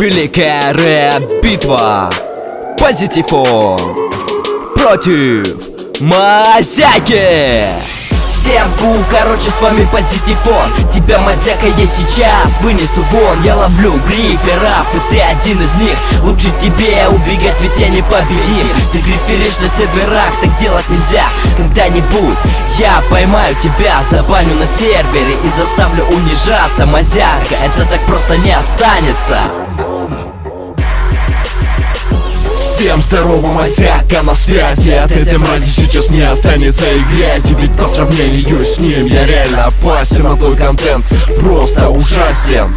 Великая рэп-битва. Позитифон против Мазяки. Всем короче, с вами Позитифон. Тебя, Мазяка, я сейчас вынесу вон. Я ловлю гриферов, и ты один из них. Лучше тебе убегать, ведь я не победим. Ты гриферишь на серверах, так делать нельзя. Когда-нибудь я поймаю тебя, забаню на сервере и заставлю унижаться. Мазяка, это так просто не останется. Всем здорово, Мазяка на связи. От этой мрази сейчас не останется и грязи. Ведь по сравнению с ним я реально опасен, а твой контент просто ужасен.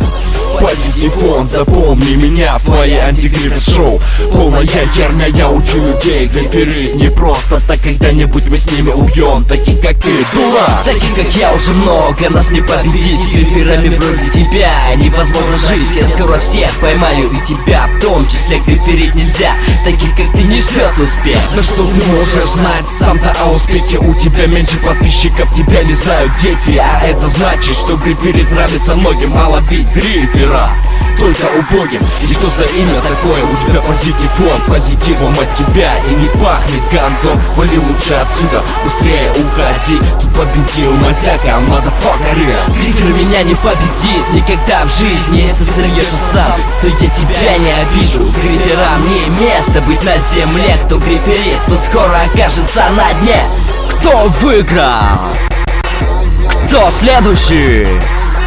Позитифон, запомни меня, твои антигрифер-шоу полная херня, я учу людей гриферить не просто так. Когда-нибудь мы с ними убьем таких, как ты, дурак. Таких, как я, уже много, нас не победить. С гриферами вроде тебя невозможно жить. Я скоро всех поймаю, и тебя в том числе гриферить нельзя. Таких, как ты, не ждет успех. Да что ты можешь знать сам-то о успехе? У тебя меньше подписчиков, тебя не знают дети. А это значит, что гриферить нравится многим, а ловить грифера только убогим. И что за имя такое? У тебя позитифон, позитивом от тебя и не пахнет гандон. Вали лучше отсюда, быстрее уходи. Тут победил Мазяка, мазафакари. Грифер меня не победит никогда в жизни. Если сольешь сам, то я тебя не обижу. Гриферам не место быть на земле. Кто гриферит, тот скоро окажется на дне. Кто выиграл? Кто следующий?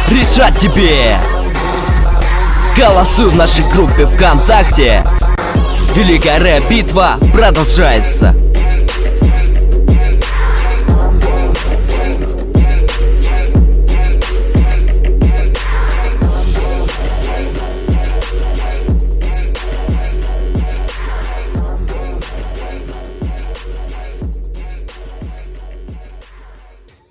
Решать тебе. Голосуй в нашей группе ВКонтакте. Великая рэп-битва продолжается.